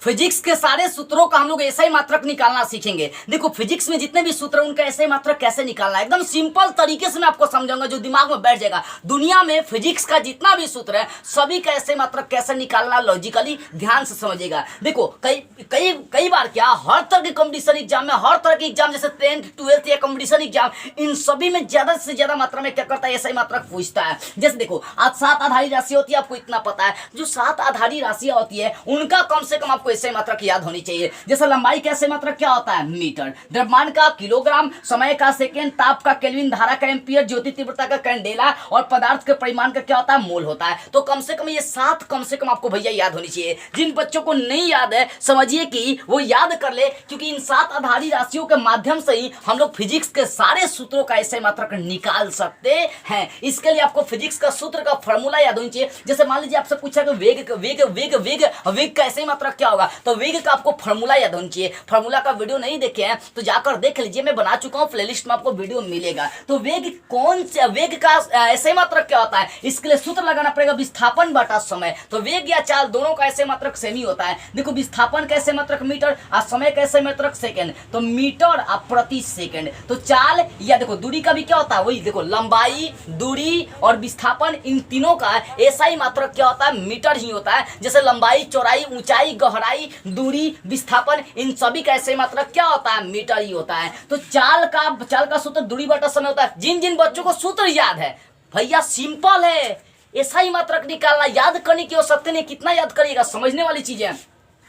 Physics के सारे सूत्रों का हम लोग ऐसा ही मात्रक निकालना सीखेंगे। देखो फिजिक्स में जितने भी सूत्र उनका ऐसे ही मात्रक कैसे निकालना है, एकदम सिंपल तरीके से मैं आपको समझाऊंगा जो दिमाग में बैठ जाएगा। दुनिया में फिजिक्स का जितना भी सूत्र है सभी का ऐसे मात्रक कैसे निकालना, लॉजिकली ध्यान से समझिएगा। देखो कई कई कई बार क्या हर तरह के कंपटीशन एग्जाम में, हर तरह के एग्जाम जैसे 10th 12th या कंपटीशन एग्जाम, इन सभी में ज्यादा से ज्यादा मात्रा में क्या करता है, ऐसा ही मात्रक पूछता है। जैसे देखो आज 7 आधारी राशि होती है, आपको इतना पता है, जो 7 आधारी राशियां होती है उनका कम से कम आपको ऐसे मात्रक याद होनी चाहिए। जैसे लंबाई का ऐसे मात्रक क्या होता है, मीटर, द्रव्यमान का किलोग्राम, समय का सेकेंड, ताप का केल्विन, धारा का एम्पियर, ज्योति तीव्रता का कैंडेला और पदार्थ के परिमाण का क्या होता है, मोल होता है। तो कम से कम ये 7 कम से कम आपको भैया याद होनी चाहिए। जिन बच्चों को नहीं याद है समझिए कि वो याद कर ले, क्योंकि इन 7 आधारी राशियों के माध्यम से ही हम लोग फिजिक्स के सारे सूत्रों का ऐसे मात्रक निकाल सकते हैं। इसके लिए आपको फिजिक्स का सूत्र का फॉर्मूला याद होनी चाहिए। जैसे मान लीजिए आपसे पूछा कि वेग वेग वेग वेग वेग का ऐसे मात्रक क्या होगा, तो वेग का आपको फॉर्मूला याद होनी चाहिए। फॉर्मूला का वीडियो नहीं देखे हैं तो जाकर देख लीजिए, मैं बना चुका हूं, प्लेलिस्ट में आपको वीडियो मिलेगा। तो वेग कौन से वेग का ऐसे मात्रक क्या होता है, इसके लिए सूत्र लगाना पड़ेगा विस्थापन बटा समय। तो वेग या चाल दोनों का ऐसे मात्रक सेम ही होता है। देखो विस्थापन का ऐसे मात्रक मीटर और समय का ऐसे मात्रक सेकंड, तो मीटर और प्रति सेकंड। तो चाल या देखो दूरी का भी क्या होता है, वही देखो लंबाई, दूरी और विस्थापन, इन तीनों का ऐसा ही मात्रक क्या होता है, मीटर ही होता है। जैसे लंबाई, चौड़ाई, ऊंचाई, गहराई, दूरी, विस्थापन, इन सभी का ऐसे मात्रक क्या होता है, मीटर ही होता है। तो चाल का सूत्र दूरी बटा समय होता है। जिन जिन बच्चों को सूत्र याद है भैया सिंपल है, ऐसा ही मात्रक निकालना, याद करने की आवश्यकता नहीं, कितना याद करिएगा, समझने वाली चीजें।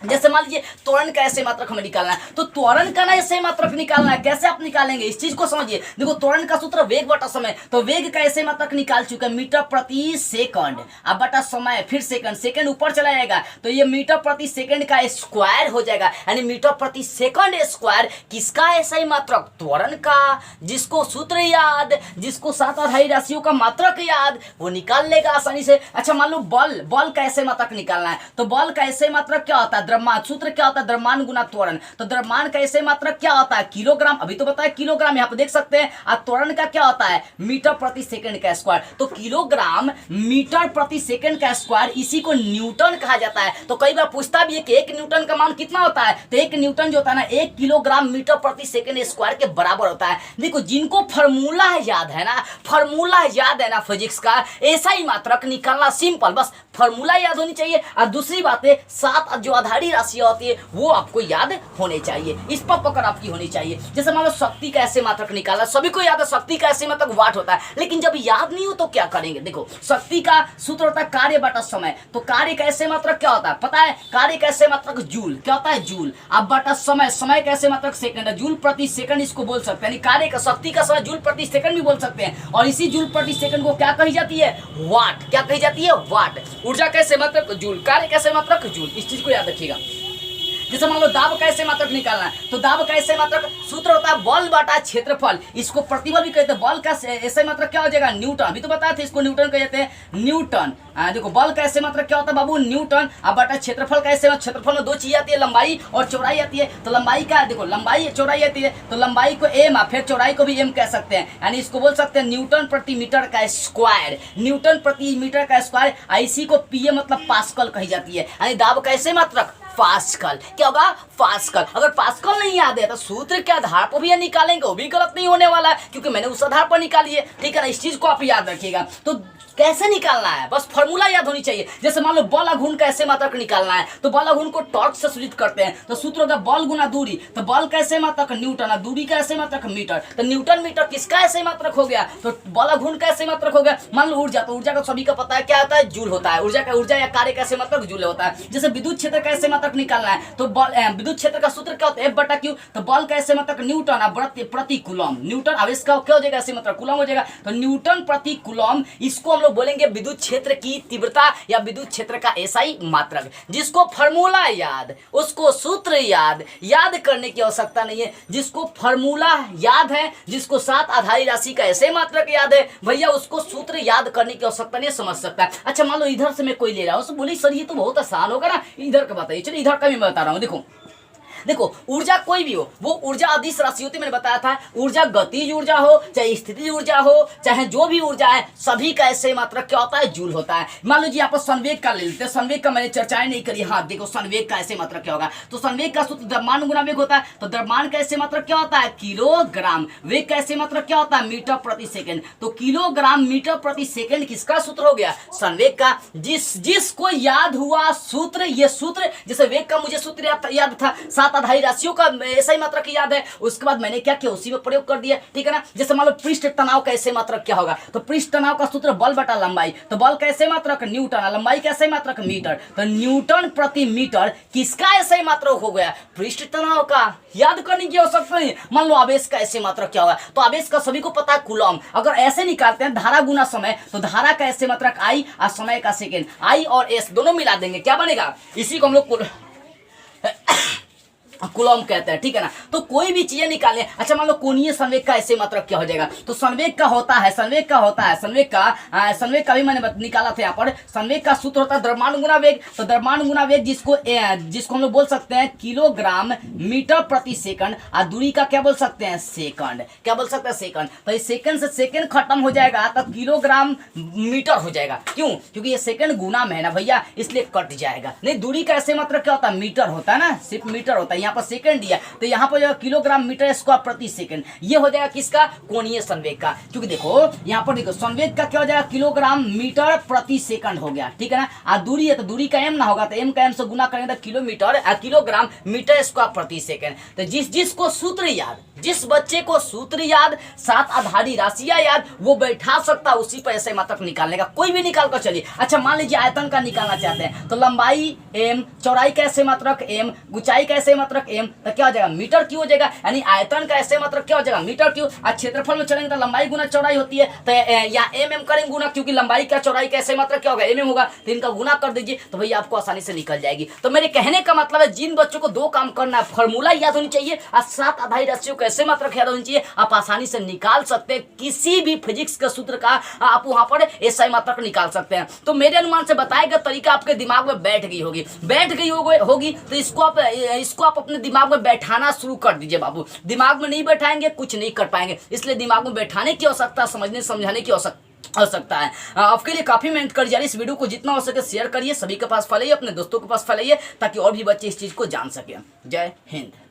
जैसे मान लीजिए त्वरण का ऐसे मात्रक हमें निकालना है, तो त्वरण का ना ऐसे मात्रक निकालना है। कैसे आप निकालेंगे इस चीज को समझिए। देखो त्वरण का सूत्र वेग बटा समय, तो वेग का ऐसे मात्रक निकाल चुके हैं मीटर प्रति सेकंड, अब बटा समय फिर सेकंड, सेकंड ऊपर चला जाएगा तो ये मीटर प्रति सेकंड का स्क्वायर हो जाएगा, यानी मीटर प्रति सेकंड स्क्वायर किसका ऐसा ही मात्रक, त्वरण का। जिसको सूत्र याद, जिसको 7 आधारी राशियों का मात्रक याद, वो निकाल लेगा आसानी से। अच्छा मान लो बल का ऐसे मात्रक निकालना है, तो बल का ऐसे मात्रक क्या होता है, द्रव्यमान। सूत्र क्या होता है, द्रव्यमान गुना त्वरण। तो द्रव्यमान का ऐसे मात्रक क्या होता है, किलोग्राम, अभी तो बताया किलोग्राम, यहाँ पे देख सकते हैं। और त्वरण का क्या होता है, मीटर प्रति सेकंड का स्क्वायर। तो किलोग्राम मीटर प्रति सेकंड का स्क्वायर, इसी को न्यूटन कहा जाता है। तो कई बार पूछता भी है कि 1 न्यूटन का मान कितना होता है, तो 1 न्यूटन जो होता है ना 1 किलोग्राम मीटर प्रति सेकंड स्क्वायर के बराबर होता है। देखो जिनको फॉर्मूला याद है ना, फॉर्मूला याद है ना फिजिक्स का, ऐसा ही मात्रक निकालना सिंपल, बस फॉर्मूला याद होनी चाहिए। और दूसरी बात है 7 जो आधारी राशियां होती है वो आपको याद होने चाहिए, इस पर पकड़ आपकी होनी चाहिए। जैसे मान लो शक्ति का ऐसे मात्रक निकाला, सभी को याद है शक्ति का ऐसे मात्रक वाट होता है, लेकिन जब याद नहीं हो तो क्या करेंगे। देखो शक्ति का सूत्र होता है कार्य बटा समय, तो कार्य का ऐसे मात्रक क्या होता है पता है, कार्य का ऐसे मात्रक जूल, क्या होता है जूल। अब बटा समय, समय का ऐसे मात्रक सेकंड, जूल प्रति सेकंड इसको बोल सकते हैं, यानी कार्य का शक्ति का समय जूल प्रति सेकंड भी बोल सकते हैं। और इसी जूल प्रति सेकंड को क्या कही जाती है, वाट। क्या कही जाती है, वाट। ऊर्जा कैसे मात्रक जूल, कार्य कैसे मात्रक जूल, इस चीज को याद रखिएगा। जैसे मान लो दाब का ऐसे मात्रक निकालना है, तो दाब का ऐसे मात्रक सूत्र होता है बल बटा क्षेत्रफल, इसको प्रतिबल भी कहते हैं। बल का ऐसे मात्रक क्या हो जाएगा, न्यूटन, अभी तो बताया था इसको न्यूटन कहते हैं, न्यूटन। देखो बल का ऐसे मात्रक क्या होता है बाबू, न्यूटन। अब बटा क्षेत्रफल का ऐसे, क्षेत्रफल में 2 चीज आती है, लंबाई और चौड़ाई आती है। तो लंबाई का देखो लंबाई चौड़ाई आती है, तो लंबाई को एम फिर चौड़ाई को भी एम कह सकते हैं, यानी इसको बोल सकते हैं न्यूटन प्रति मीटर का स्क्वायर, न्यूटन प्रति मीटर का स्क्वायर। इसी को पीए मतलब पास्कल कही जाती है, यानी दाब का ऐसे मात्रक पास्कल। क्या होगा, पास्कल। अगर पास्कल नहीं याद है तो सूत्र के आधार पर भी निकालेंगे वो भी गलत नहीं होने वाला है, क्योंकि मैंने उस आधार पर निकाली है, ठीक है ना। इस चीज को आप याद रखिएगा। तो कैसे निकालना है, बस फॉर्मूला याद होनी चाहिए। जैसे मान लो बल गुण का ऐसे मात्रक निकालना है, तो बल गुण को टॉर्क से सूचित करते हैं, तो सूत्र होगा बल गुना दूरी। तो बल का ऐसे मात्रक न्यूटन, दूरी का ऐसे मात्रक मीटर। तो न्यूटन मीटर किसका ऐसे मात्रक हो गया, तो बल गुण का ऐसे मात्रक हो गया। मान लो ऊर्जा, तो ऊर्जा का सभी का पता है क्या होता है, जूल होता है। ऊर्जा या कार्य का ऐसे मात्रक जूल होता है। जैसे विद्युत क्षेत्र का ऐसे मात्रक निकालना है, तो विद्युत क्षेत्र का सूत्र क्या होता है, F बटा Q। तो बल का ऐसे मात्रक न्यूटन प्रति कूलम, न्यूटन। अब इसका क्या हो जाएगा, ऐसे मात्रक कूलम हो जाएगा। तो न्यूटन प्रति कूलम, इसको हम लोग बोलेंगे विद्युत क्षेत्र की तीव्रता या विद्युत क्षेत्र का एसआई मात्रक। जिसको फॉर्मूला याद, उसको सूत्र याद करने की आवश्यकता नहीं है। जिसको फॉर्मूला याद है, जिसको 7 आधारी राशि का ऐसे मात्रक याद है, भैया उसको सूत्र याद करने की आवश्यकता नहीं, समझ सकता है। अच्छा मान लो इधर से मैं कोई ले रहा हूं, बोली सर ये तो बहुत आसान होगा ना, इधर का बताइए। चलिए इधर का भी मैं बता रहा हूं। देखो देखो ऊर्जा कोई भी हो, वो ऊर्जा अदिश राशि होती है, मैंने बताया था। ऊर्जा गतिज ऊर्जा हो, चाहे स्थितिज ऊर्जा हो, चाहे जो भी ऊर्जा है, सभी का ऐसे मात्रक क्या होता है, जूल होता है। मान लो जी यहाँ पर संवेग का ले लेते हैं, संवेग का मैंने चर्चाएं नहीं करी। हाँ देखो संवेग का ऐसे मात्रक क्या होगा, तो संवेग का सूत्र द्रव्यमान गुना वेग होता है, तो द्रव्यमान का ऐसे मात्रक क्या होता है, किलोग्राम। वेग का ऐसे मात्रक क्या होता है, मीटर प्रति सेकंड। तो किलोग्राम मीटर प्रति सेकंड किसका सूत्र हो गया, संवेग का। जिसको याद हुआ सूत्र, ये सूत्र जैसे वेग का मुझे सूत्र याद था, 7 आधारी राशियों का ऐसा ही मात्रक याद है, उसके बाद मैंने क्या किया, उसी में प्रयोग कर दिया, ठीक है ना। जैसे मान लो पृष्ठ तनाव का ऐसे मात्रक क्या होगा, तो पृष्ठ तनाव का सूत्र बल बटा लंबाई, तो बल का ऐसे मात्रक न्यूटन, लंबाई का ऐसे मात्रक मीटर, तो न्यूटन प्रति मीटर किसका ऐसे मात्रक हो गया, पृष्ठ तनाव का। याद करने की आवश्यकता नहीं। मान लो आवेश का ऐसे मात्रक क्या होगा, तो आवेश का सभी को पता है कूलम। अगर ऐसे निकालते हैं धारा गुना समय, तो धारा का ऐसे मात्रक आई और समय का सेकेंड, आई और एस दोनों मिला देंगे, क्या बनेगा, इसी को हम लोग कूलम कहते हैं, ठीक है ना। तो कोई भी चीजें निकालें। अच्छा मान लो कोणीय संवेग का ऐसे मात्रक क्या हो जाएगा, तो संवेग का होता है, संवेग का भी मैंने निकाला था यहाँ पर। संवेग का सूत्र होता है द्रव्यमान गुना वेग, तो द्रव्यमान गुना वेग जिसको हम लोग बोल सकते हैं किलोग्राम मीटर प्रति सेकंड, और दूरी का क्या बोल सकते हैं, सेकंड। क्या बोल सकते हैं, सेकंड। तो इस सेकंड से सेकंड खत्म हो जाएगा तो किलोग्राम मीटर हो जाएगा। क्यों, क्योंकि ये सेकंड गुना में है ना भैया, इसलिए कट जाएगा। नहीं, दूरी का ऐसे मात्रक क्या होता है, मीटर होता है ना, सिर्फ मीटर होता है। यहाँ पर सेकंड दिया, तो यहाँ पर जो किलोग्राम मीटर स्क्वायर प्रति सेकंड, ये हो जाएगा किसका, कोणीय संवेग का। क्योंकि देखो यहाँ पर देखो संवेग का क्या हो जाएगा, किलोग्राम मीटर प्रति सेकंड हो गया, ठीक है ना। और दूरी है तो दूरी का एम ना होगा, तो एम का एम से गुना करेंगे तो किलोमीटर, किलोग्राम मीटर स्क्वायर प्रति सेकंड। तो जिसको सूत्र याद, जिस बच्चे को सूत्र याद, 7 आधारी राशियां याद, वो बैठा सकता है उसी पर ऐसे मात्रक निकालने का, कोई भी निकाल कर चलिए। अच्छा मान लीजिए आयतन का निकालना चाहते हैं, तो लंबाई एम, चौड़ाई का ऐसे मात्रक एम, ऊंचाई का ऐसे मात्रक एम, तो क्या हो जाएगा, मीटर क्यूब हो जाएगा। यानी आयतन का ऐसे मात्रक क्या हो जाएगा, मीटर क्यूब। आज क्षेत्रफल में चलेंगे तो लंबाई गुना चौड़ाई होती है, तो यहाँ एम करेंगे गुना, क्योंकि लंबाई का चौड़ाई का ऐसे मात्रक क्या होगा, एम होगा, तो इनका गुना कर दीजिए, तो भैया आपको आसानी से निकल जाएगी। तो मेरे कहने का मतलब है जिन बच्चों को 2 काम करना है, फॉर्मूला याद होनी चाहिए और 7 आधारी राशियों का ऐसे मात्रक याद होनी चाहिए, आप आसानी से निकाल सकते हैं। किसी भी फिजिक्स के सूत्र का आप वहां पर ऐसा मात्रक निकाल सकते हैं। तो मेरे अनुमान से बताया गया तरीका आपके दिमाग में बैठ गई होगी, तो इसको आप अपने दिमाग में बैठाना शुरू कर दीजिए बाबू। दिमाग में नहीं बैठाएंगे कुछ नहीं कर पाएंगे, इसलिए दिमाग में बैठाने की आवश्यकता, समझने समझाने की आवश्यकता है। आपके लिए काफी मेहनत कर जा रही। इस वीडियो को जितना हो सके शेयर करिए, सभी के पास फैलाइए, अपने दोस्तों के पास फैलाइए, ताकि और भी बच्चे इस चीज को जान सके। जय हिंद।